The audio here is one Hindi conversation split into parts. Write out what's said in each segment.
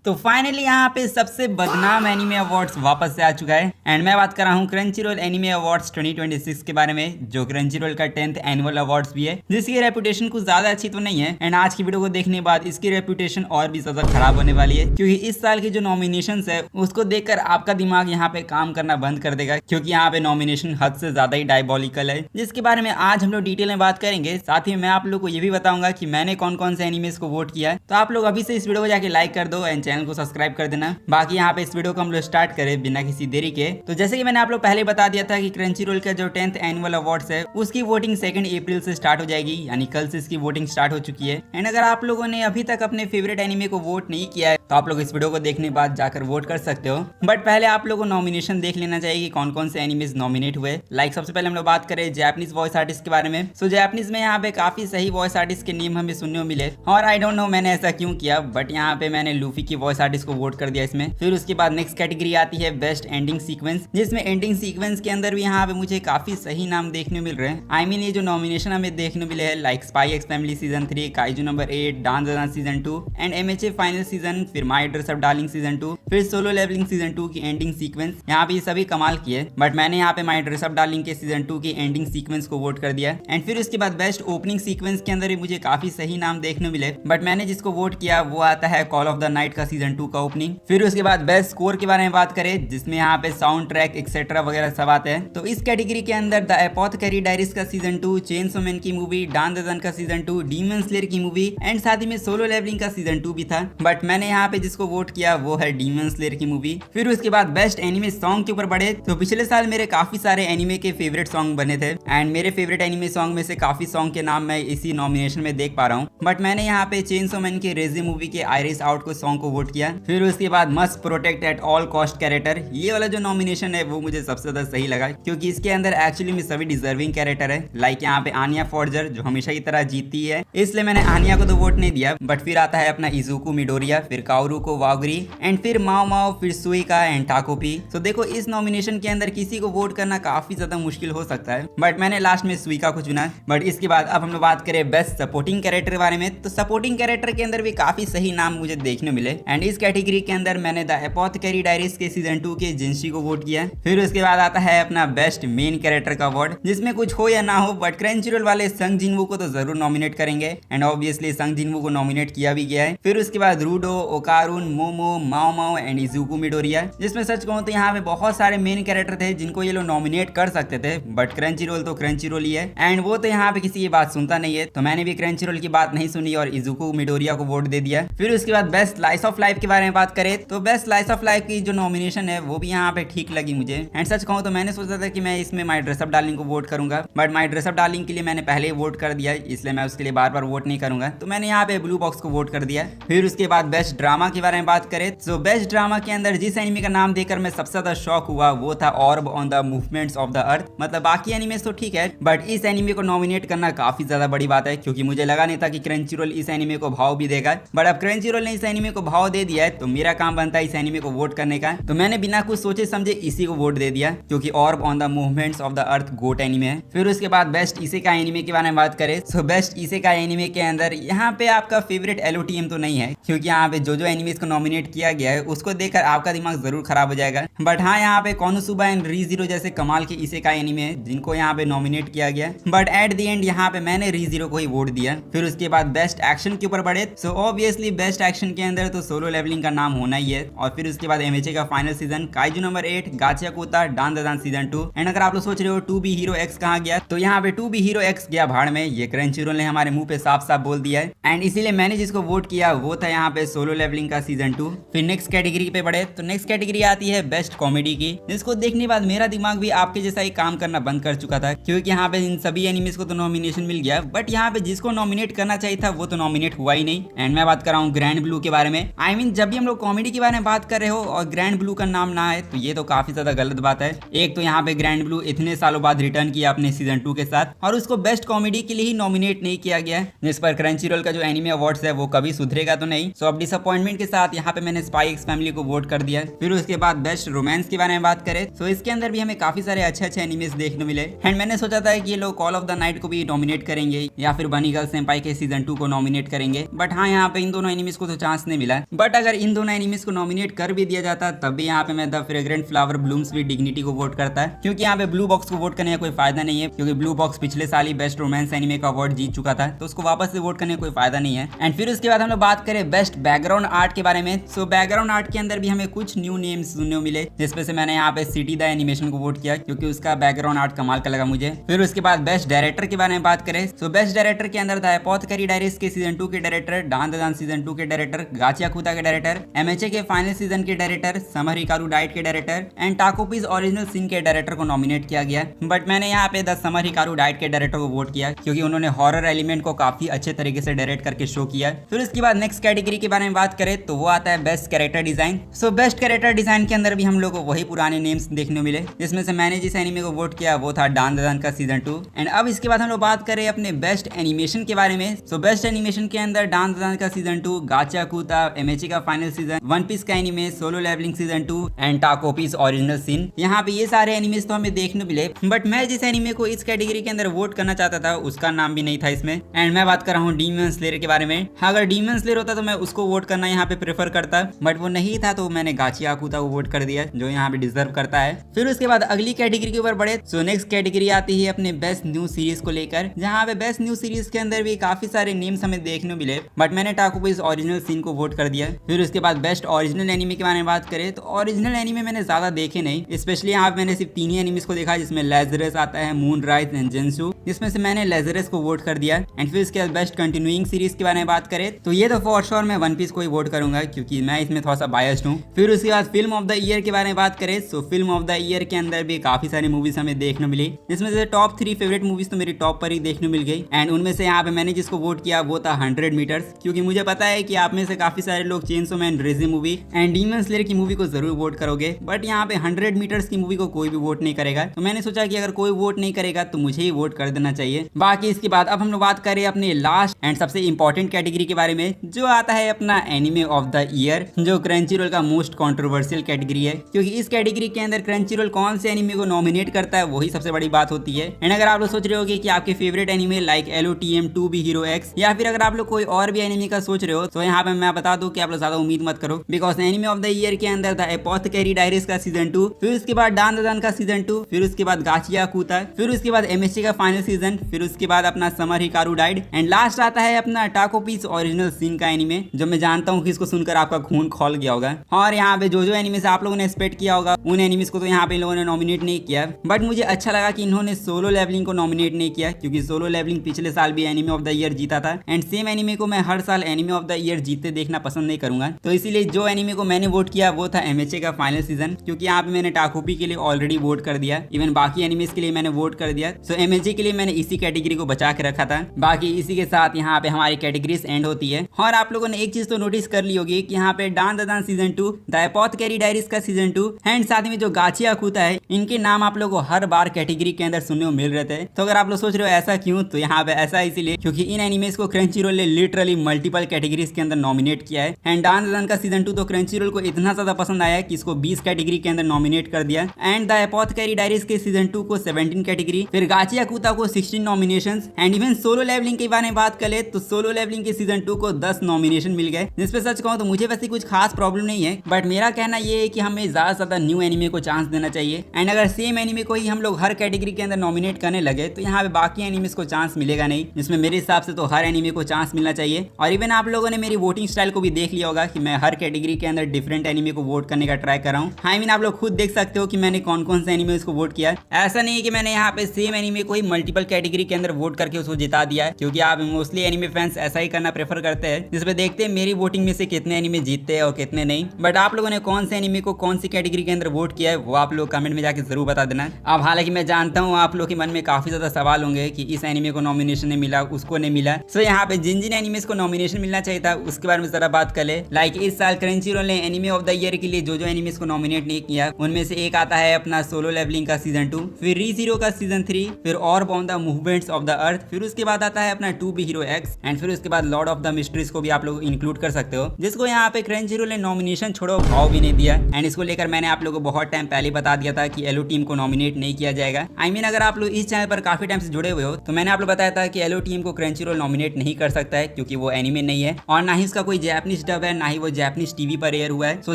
तो फाइनली यहाँ पे सबसे बदनाम एनिमे अवार्ड्स वापस से आ चुका है एंड मैं बात कर रहा हूँ क्रंचीरोल एनिमे अवार्ड्स 2026 के बारे में, जो क्रंचीरोल का 10th एनुअल अवार्ड्स भी है, जिसकी रेपुटेशन कुछ ज्यादा अच्छी तो नहीं है। एंड आज की वीडियो को देखने के बाद इसकी रेपुटेशन और भी ज्यादा खराब होने वाली है, क्योंकि इस साल की जो नॉमिनेशन है उसको देखकर आपका दिमाग यहाँ पे काम करना बंद कर देगा, क्योंकि यहाँ पे नॉमिनेशन हद से ज्यादा ही डायबॉलिकल है, जिसके बारे में आज हम लोग डिटेल में बात करेंगे। साथ ही मैं आप लोग को ये भी बताऊंगा कि मैंने कौन कौन से एनिमेस को वोट किया है। तो आप लोग अभी से इस वीडियो को जाके लाइक कर दो एंड चैनल को सब्सक्राइब कर देना। बाकी यहाँ पे इस वीडियो को हम लोग स्टार्ट करें बिना किसी देरी के। तो जैसे कि मैंने आप लोग पहले बता दिया था कि क्रंचीरोल का जो 10th एनुअल अवार्ड्स है उसकी वोटिंग 2 अप्रैल से स्टार्ट हो जाएगी, यानी कल से इसकी वोटिंग स्टार्ट हो चुकी है। एंड अगर आप लोगों ने अभी तक अपने फेवरेट एनिमे को वोट नहीं किया है तो आप लोग इस वीडियो को देखने के बाद जाकर वोट कर सकते हो। बट पहले आप लोगों को नॉमिनेशन देख लेना चाहिए कि कौन कौन से एनिमेज नॉमिनेट हुए। लाइक सबसे पहले हम लोग बात करें जैपनीज वॉइस आर्टिस्ट के बारे में। सो जैपनीज में यहाँ पे काफी सही वॉइस आर्टिस्ट के नेम हमें सुनने को मिले, और आई डोंट नो मैंने ऐसा क्यों किया, बट यहाँ पे मैंने लूफी की वॉइस आर्टिस्ट को वोट कर दिया इसमें। फिर उसके बाद नेक्स्ट कैटेगरी आती है बेस्ट एंडिंग सीक्वेंस, जिसमें एंडिंग सीक्वेंस के अंदर भी यहाँ पे मुझे काफी सही नाम देखने मिल रहे हैं। आई मीन ये जो नॉमिनेशन हमें देखने मिले हैं like spy x family season 3, Kaiju number 8, dance dance season 2 and MHA final season, फिर my dress up darling season 2, फिर सोलो लेवलिंग सीजन 2 की एंडिंग सीक्वेंस, यहाँ पे ये सभी कमाल किए। बट मैंने यहाँ पे माय ड्रेस अप डार्लिंग के सीजन 2 की एंडिंग सीक्वेंस को वोट कर दिया। एंड फिर उसके बाद बेस्ट ओपनिंग सीक्वेंस के अंदर भी मुझे काफी सही नाम देखने मिले, बट मैंने जिसको वोट किया वो आता है कॉल ऑफ द नाइट का सीजन 2 का ओपनिंग। फिर उसके बाद बेस्ट स्कोर के बारे में बात करें, जिसमें यहाँ पे साउंड ट्रैक एक्सेट्रा वगैरह सब आते हैं, तो इस कैटेगरी के अंदर द एपोथेकेरी डायरीज का सीजन 2, चेनसो मैन की मूवी, डान द का सीजन 2, डीमन स्लेयर की मूवी एंड साथ ही में सोलो लेवलिंग का सीजन 2 भी था। बट मैंने यहाँ पे जिसको वोट किया वो है डीमन स्लेयर की मूवी। फिर उसके बाद बेस्ट एनिमे सॉन्ग के ऊपर बढ़े, तो पिछले साल मेरे काफी सारे एनिमे के फेवरेट सॉन्ग बने थे एंड मेरे फेवरेट एनिमे सॉन्ग में से काफी सॉन्ग के नाम मैं इसी नॉमिनेशन में देख पा रहा हूँ। बट मैंने यहाँ पे चेनसो मैन के रेजे मूवी के आयरिस आउट को सॉन्ग को वोट किया। फिर उसके बाद must protect at all cost character, ये वाला जो नॉमिनेशन है वो मुझे सबसे ज्यादा सही लगा, क्योंकि इसके अंदर एक्चुअली में सभी डिजर्विंग कैरेक्टर है। लाइक यहाँ पे आनिया फॉर्जर जो हमेशा की तरह जीती है, इसलिए मैंने आनिया को तो वोट नहीं दिया। बट फिर आता है अपना इजुको मिडोरिया, फिर काओरू को वागरी एंड फिर माओ माओ, फिर सुइका एंड टाकोपी। तो देखो इस नॉमिनेशन के अंदर किसी को वोट करना काफी ज्यादा मुश्किल हो सकता है, बट मैंने लास्ट में सुइका को चुना। बट इसके बाद अब हम लोग बात करें बेस्ट सपोर्टिंग कैरेक्टर के बारे में, तो सपोर्टिंग कैरेक्टर के अंदर भी काफी सही नाम मुझे देखने मिले। एंड इस कैटेगरी के अंदर मैंने द एपोथेकेरी डायरीज के सीजन 2 के जिंशी को वोट किया। फिर उसके बाद आता है अपना बेस्ट मेन कैरेक्टर का अवार्ड, जिसमें कुछ हो या ना हो बट क्रंचीरोल वाले संग जिनवू को तो जरूर नॉमिनेट करेंगे एंड ऑब्वियसली संग जिनवू को नॉमिनेट किया भी गया है। फिर उसके बाद रूडो, ओकारुन, मोमो, माओ माओ एंड इजुको मिडोरिया, जिसमें सच कहूं तो यहाँ पे बहुत सारे मेन कैरेक्टर थे जिनको ये लोग नॉमिनेट कर सकते थे, बट क्रंचीरोल तो क्रंचीरोल ही है एंड वो तो यहाँ पे किसी की बात सुनता नहीं है, तो मैंने भी क्रंचीरोल की बात नहीं सुनी और इजुको मिडोरिया को वोट दे दिया। फिर उसके बाद बेस्ट स्लाइस ऑफ लाइफ के बारे में बात करें, तो बेस्ट स्लाइस ऑफ लाइफ की जो नॉमिनेशन है वो भी यहाँ पे ठीक लगी मुझे। एंड सच कहूं तो मैंने सोचा था कि मैं इसमें माय ड्रेस अप डार्लिंग को वोट करूंगा, but my dress up darling के लिए मैंने पहले ही वोट कर दिया, इसलिए मैं उसके लिए बार बार वोट नहीं करूंगा, तो मैंने यहाँ पे ब्लू बॉक्स को वोट कर दिया। फिर उसके बाद बेस्ट ड्रामा के बारे में बात करें, तो बेस्ट ड्रामा के अंदर जिस एनिमे का नाम देकर मैं सबसे ज्यादा शॉक हुआ वो था ऑर्ब on the movements of the अर्थ। मतलब बाकी एनिमेस तो ठीक है, बट इस एनिमे को नॉमिनेट करना काफी ज्यादा बड़ी बात है, क्योंकि मुझे लगा नहीं था कि क्रंचीरोल इस एनिमे को भाव भी देगा। बट अब क्रंचीरोल ने इस एनिमे को भाव दे दिया है, तो मेरा काम बनता है इस एनिमे को वोट करने का, तो मैंने बिना कुछ सोचे समझे इसी को वोट दे दिया, क्योंकि orb on the movements of the earth goat anime है। फिर उसके बाद बेस्ट इसेकाई एनिमे के बारे में बात करें, सो बेस्ट इसेकाई एनिमे के अंदर यहाँ पे आपका फेवरेट एलओटीएम तो नहीं है, क्योंकि यहाँ पे जो एनिमेस को नॉमिनेट किया गया है उसको देखकर आपका दिमाग जरूर खराब हो जाएगा। बट हाँ, यहाँ पे कोनोसुबा एंड रीजीरो जैसे कमाल के इसेकाई एनिमे है जिनको यहाँ पे नॉमिनेट किया गया, बट एट द एंड यहाँ पे मैंने रीजीरो को ही वोट दिया। फिर उसके बाद बेस्ट एक्शन के ऊपर बढ़े, सो ऑब्वियसली बेस्ट एक्शन के अंदर तो सोलो लेवलिंग का नाम होना ही है। और फिर उसके बाद एमएचए का final season, Kaiju number 8, Gachiakuta, Dandadan season 2 and अगर आप लोग सोच रहे हो 2B हीरो एक्स कहाँ गया, तो यहाँ पे 2B हीरो एक्स गया भाड़ में, ये क्रंचीरोल ने हमारे मुंह पे साफ साफ बोल दिया है। एंड इसीलिए मैंने जिसको वोट किया वो था यहाँ पे सोलो लेवलिंग का सीजन 2। फिर नेक्स्ट कैटेगरी पे बढ़े, तो नेक्स्ट कैटेगरी आती है बेस्ट कॉमेडी की, जिसको देखने के बाद मेरा दिमाग भी आपके जैसा ही काम करना बंद कर चुका था, क्योंकि यहाँ पे इन सभी एनिमेस को तो नॉमिनेशन मिल गया, बट यहाँ पे जिसको नॉमिनेट करना चाहिए था वो तो नॉमिनेट हुआ ही नहीं। एंड मैं बात कर रहा हूँ ग्रैंड ब्लू के बारे में। आई मीन जब भी हम लोग कॉमेडी के बारे में बात कर रहे हो और ग्रैंड ब्लू का नाम ना है तो ये तो काफी ज्यादा गलत बात है। एक तो यहाँ पे ग्रैंड ब्लू इतने सालों बाद रिटर्न किया अपने सीजन 2 के साथ, और उसको बेस्ट कॉमेडी के लिए ही नॉमिनेट नहीं किया गया, जिस पर क्रंचीरोल का जो एनिमे अवार्ड्स है वो कभी सुधरेगा तो नहीं। सो अब डिसअपॉइंटमेंट के साथ यहाँ पे मैंने स्पाई एक्स फैमिली को वोट कर दिया। फिर उसके बाद बेस्ट रोमांस के बारे में बात करें, तो इसके अंदर भी हमें काफी सारे अच्छे एनिमेस देखने मिले। एंड मैंने सोचा था कि ये लोग कॉल ऑफ द नाइट को भी नॉमिनेट करेंगे या फिर बनी गर्ल सेंपाई के सीजन 2 को नॉमिनेट करेंगे, बट हाँ यहाँ पे इन दोनों एनिमेस को तो चांस नहीं मिला। बट अगर इन दोनों एनिमीज को नॉमिनेट कर भी दिया जाता तब भी यहाँ पे मैं the fragrant flower blooms with dignity को वोट करता है, क्योंकि यहाँ पे ब्लू बॉक्स को वोट करने का कोई फायदा नहीं है, क्योंकि ब्लू बॉक्स पिछले साल ही बेस्ट रोमांस एनिमे का अवार्ड जीत चुका था, तो उसको वापस से वोट करने का कोई फायदा नहीं है। एंड फिर उसके बाद हम लोग बात करें बेस्ट बैकग्राउंड आर्ट के बारे में। सो बैकग्राउंड आर्ट के अंदर भी हमें कुछ न्यू नेम्स सुनने को मिले, जिसमें से मैंने यहाँ पे सिटी द एनिमेशन को वोट किया, क्योंकि उसका बैकग्राउंड आर्ट कमाल का लगा मुझे। फिर उसके बाद बेस्ट डायरेक्टर के बारे में बात करें, सो बेस्ट डायरेक्टर के अंदर था एपोथेकेरी डायरीज के सीजन 2 के director, Dan Da Dan season 2 के डायरेक्टर, गाचिया खुदा के डायरेक्टर, एमएचए के फाइनल सीजन के डायरेक्टर, समर हिकारू डाइट के director and Takopi's original sin के डायरेक्टर को नॉमिनेट किया गया। बट मैंने यहाँ पे द समर हिकारू डाइट के डायरेक्टर को वोट किया, क्योंकि उन्होंने हॉरर एलिमेंट को काफी अच्छे तरीके से डायरेक्ट करके शो किया। फिर उसके बाद नेक्स्ट कैटेगरी के बारे में बात करें तो वो आता है best character design. So best character design के अंदर भी हम लोग को वही पुराने नेम्स देखने को मिले, जिसमें से मैंने जिस एनिमे को वोट किया वो था डान द डान का सीजन 2। एंड अब इसके बाद हम लोग बात करें अपने बेस्ट एनिमेशन के बारे में। सो बेस्ट एनिमेशन के अंदर डान द डान का सीजन 2, गाचा कुता, एमएचए का फाइनल सीजन, वन पीस का anime, solo leveling season 2 and Takopi's original sin. यहाँ पे ये सारे एनिमेज तो हमें देखने मिले, बट मैं जिस एनिमे को इस कैटेगरी के अंदर वोट करना चाहता था उसका नाम भी नहीं था इसमें। एंड मैं बात कर रहा हूँ डीमन स्लेयर के बारे में। अगर डीमन स्लेयर होता तो मैं उसको वोट करना यहाँ पे प्रेफर करता, बट वो नहीं था, तो मैंने गाचिया कुता को वोट कर दिया, जो यहाँ पे डिजर्व करता है। फिर उसके बाद अगली कैटेगरी के ऊपर बढ़े। सो नेक्स्ट कैटेगरी आती है अपने बेस्ट न्यू सीरीज को लेकर, जहाँ पे बेस्ट न्यू सीरीज के अंदर भी काफी सारे नेम्स हमें देखने मिले, बट मैंने टाकोपीज ओरिजिनल सीन को वोट कर दिया। फिर उसके बाद बेस्ट ओरिजिनल एनिमे के बारे में बात करें तो ओरिजिनल एनिमे मैंने ज्यादा देखे नहीं, स्पेशली यहाँ पे मैंने सिर्फ 3 ही एनिमेस को देखा, जिसमें लेजरस आता है, मून राइज एंड जेंसु, जिसमें से मैंने लेजरस को वोट कर दिया। एंड फिर इसके बाद बेस्ट कंटिन्यूइंग सीरीज के बारे में बात करें तो ये तो फॉर श्योर मैं वन पीस को ही वोट करूंगा, क्योंकि मैं इसमें थोड़ा सा बायस्ड हूँ। फिर उसके बाद फिल्म ऑफ द ईयर के बारे में बात करें तो फिल्म ऑफ द ईयर के अंदर भी काफी सारी मूवीज हमें देखने मिली, जिसमें से टॉप 3 फेवरेट मूवीज तो मेरी टॉप पर ही देखने मिल गई। एंड उनमें से यहाँ पे मैंने जिसको वोट किया वो था 100 मीटर्स, क्योंकि मुझे पता है कि आप में से काफी सारे लोग chainsaw man Reze movie and demon slayer की मूवी को जरूर वोट करोगे, बट यहाँ पे 100 मीटर्स की मूवी को कोई भी वोट नहीं करेगा। तो मैंने सोचा कि अगर कोई वोट नहीं करेगा तो मुझे ही वोट कर देना चाहिए। बाकी इसके बाद अब हम लोग बात करें अपने लास्ट एंड सबसे इंपॉर्टेंट कैटेगरी के बारे में, जो आता है अपना एनिमे ऑफ द ईयर, जो क्रंचीरोल का मोस्ट कंट्रोवर्शियल कैटेगरी है, क्योंकि इस कैटेगरी के अंदर क्रंचीरोल कौन से एनिमे को नॉमिनेट करता है वही सबसे बड़ी बात होती है। एंड अगर आप लोग सोच रहे होगे कि आपके favourite anime like LOTM 2B hero X, या फिर अगर आप लोग कोई और भी एनिमे का सोच रहे हो, तो यहाँ पे मैं बता दूं कि आप लोग ज्यादा उम्मीद मत करो, because anime of the year के अंदर था एपोथेकेरी डायरीज का सीजन 2, फिर उसके बाद डान द डान का सीजन 2, फिर उसके बाद गाचिया कुता, फिर उसके बाद MSC का फाइनल सीजन, फिर उसके बाद अपना summer Hikaru died, and last आता है अपना टाकोपीज ओरिजिनल सीन का एनिमे, जो मैं जानता हूँ कि इसको सुनकर आपका खून खौल गया होगा। और यहाँ पे जो एनिमे से आप लोगों ने एक्सपेक्ट किया होगा उन एनिमेस को तो यहाँ पे इन लोगों ने नॉमिनेट नहीं किया, बट मुझे अच्छा लगा कि इन्होंने सोलो लेवलिंग को नॉमिनेट नहीं किया, क्योंकि सोलो लेवलिंग पिछले साल भी एनिमे ऑफ द ईयर जीता था। एंड सेम एनिमे को मैं हर साल एनिमे ऑफ द ईयर जीतते देखना पसंद नहीं करूंगा, तो इसीलिए जो एनिमे को मैंने वोट किया वो था MHA का फाइनल सीजन, क्योंकि यहाँ पे मैंने टाकोपी के लिए ऑलरेडी वोट कर दिया, इवन बाकी एनिमेस के लिए मैंने वोट कर दिया। सो MHA के लिए मैंने इसी कैटेगरी को बचा के रखा था। बाकी इसी के साथ यहाँ पे हमारी कैटेगरीज एंड होती है। और आप लोगों ने एक चीज तो नोटिस कर ली होगी कि यहाँ पे Dandadan season 2, the apothecary diaries का सीजन 2 एंड साथ में जो गाचिया कुता है, इनके नाम आप लोगों को हर बार कैटेगरी के अंदर सुनने को मिल रहे थे। तो अगर आप लोग सोच रहे हो ऐसा क्यों, तो यहाँ पे ऐसा इसीलिए क्योंकि इन एनिमेस को क्रंचीरोल ने लिटरली मल्टीपल कैटेगरीज के अंदर नॉमिनेट किया है। एंड डान द डान का सीजन 2 तो क्रंचीरोल को इतना ज्यादा पसंद आया कि इसको 20 कैटेगरी के अंदर नॉमिनेट कर दिया। एंड द एपोथेकेरी डायरीज के सीजन 2 को 17 कैटेगरी, फिर गाचिया कुता को 16 nomination, and even solo levelling के बारे में बात करें तो सोलो लेवलिंग के सीजन 2 को 10 नॉमिनेशन मिल गए। जिसपे सच कहूं तो मुझे वैसे कुछ खास प्रॉब्लम नहीं है, बट मेरा कहना ये है कि हमें ज्यादा से ज्यादा न्यू एनिमे को चांस देना चाहिए। एंड अगर सेम एनिमे को ही हम लोग हर कैटेगरी के अंदर नॉमिनेट करने लगे तो यहाँ पे बाकी एनिमेस को चांस मिलेगा नहीं, जिसमें मेरे हिसाब से तो हर एनिमे को चांस मिलना चाहिए। और इवन आप लोगों ने मेरी वोटिंग स्टाइल को भी देख लिया होगा कि मैं हर कैटेगरी के अंदर डिफरेंट एनिमे को वोट करने का ट्राई कर रहा हूँ। आई मीन आप लोग खुद देख सकते हो कि मैंने कौन कौन से एनिमे को वोट किया। ऐसा नहीं है कि मैंने यहाँ पे सेम एनिमे को ही मल्टीपल कैटेगरी के अंदर वोट करके उसको जिता दिया है, क्योंकि आप मोस्टली एनिमे फैंस ऐसा ही करना प्रेफर करते हैं, जिसपे देखते हैं मेरी वोटिंग में से कितने एनिमे जीतते हैं और कितने नहीं। बट आप लोगों ने कौन से एनिमे को कौन सी कैटेगरी के अंदर वोट किया है वो आप लोग कमेंट में जाके जरूर बता देना। अब हालांकि मैं जानता हूँ आप लोग के मन में काफी ज्यादा सवाल होंगे कि इस एनिमे को नॉमिनेशन नहीं मिला, उसको नहीं मिला। सो यहाँ पे जिन जिन एनिमेस को नॉमिनेशन मिलना चाहिए था उसके बारे में जरा बात कर ले। लाइक इस साल क्रंचीरोल ने एनिमे ऑफ द ईयर के लिए जो एनिमेस को नॉमिनेट नहीं किया उनमें से एक आता है अपना सोलो लेवलिंग का सीजन 2, फिर रीज़ीरो का सीजन 3, फिर और on the movements of the earth, फिर उसके बाद आता है अपना 2B हीरो X, एंड फिर उसके बाद लॉर्ड ऑफ द मिस्ट्रीज को भी आप लोग इंक्लूड कर सकते हो, जिसको यहाँ पे क्रंचीरोल ने नॉमिनेशन छोड़ो भाव भी नहीं दिया। एंड इसको लेकर मैंने आप लोगों को बहुत टाइम पहले बता दिया था कि एलो टीम को नॉमिनेट नहीं किया जाएगा। आई मीन अगर आप लोग इस चैनल पर काफी टाइम से जुड़े हुए हो तो मैंने आप लोग बताया था कि एलो टीम को क्रंचीरोल नॉमिनेट नहीं कर सकता है, क्योंकि वो एनिमे नहीं है और ना ही इसका कोई जैपनीज इंग्लिश डब है, ना ही वो जापानीज टीवी पर एयर हुआ है। सो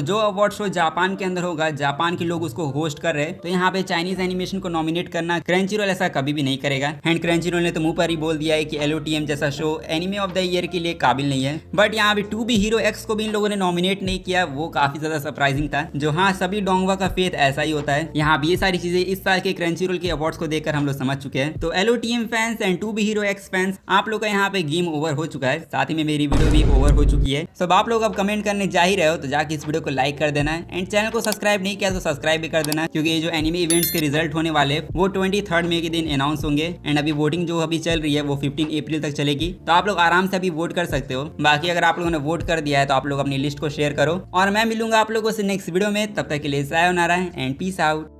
जो अवार्ड शो जापान के अंदर होगा, जापान के लोग उसको होस्ट कर रहे हैं, तो यहाँ पे चाइनीज एनिमेशन को नॉमिनेट करना क्रंचीरोल ऐसा कभी भी नहीं करेगा। एंड क्रंचीरोल ने तो मुंह पर ही बोल दिया है कि LOTM जैसा show anime of the year के लिए काबिल नहीं है। बट यहाँ पे टू बी हीरो एक्स को भी इन लोगों ने नॉमिनेट नहीं किया, वो काफी ज्यादा सरप्राइजिंग था। जो हाँ, सभी डोंगवा का फेथ ऐसा ही होता है। यहाँ भी ये सारी चीजें इस साल के क्रंचीरोल के अवार्ड्स को देखकर हम लोग समझ चुके हैं। तो LOTM fans and to be hero X fans, आप लोग का यहाँ पे गेम ओवर हो चुका है, साथ ही में मेरी वीडियो भी ओवर हो चुकी है। सब आप लोग अब कमेंट करने जा ही रहे हो, तो जाके इस वीडियो को लाइक कर देना है एंड चैनल को सब्सक्राइब नहीं किया तो सब्सक्राइब भी कर देना, क्योंकि ये जो एनिमे इवेंट्स के रिजल्ट होने वाले वो 23 मई के दिन अनाउंस होंगे। एंड अभी वोटिंग जो अभी चल रही है वो 15 अप्रैल तक चलेगी, तो आप लोग आराम से अभी वोट कर सकते हो। बाकी अगर आप लोगों ने वोट कर दिया है तो आप लोग अपनी लिस्ट को शेयर करो, और मैं मिलूंगा आप लोगों से नेक्स्ट वीडियो में। तब तक के लिए सायोनारा एंड पीस आउट।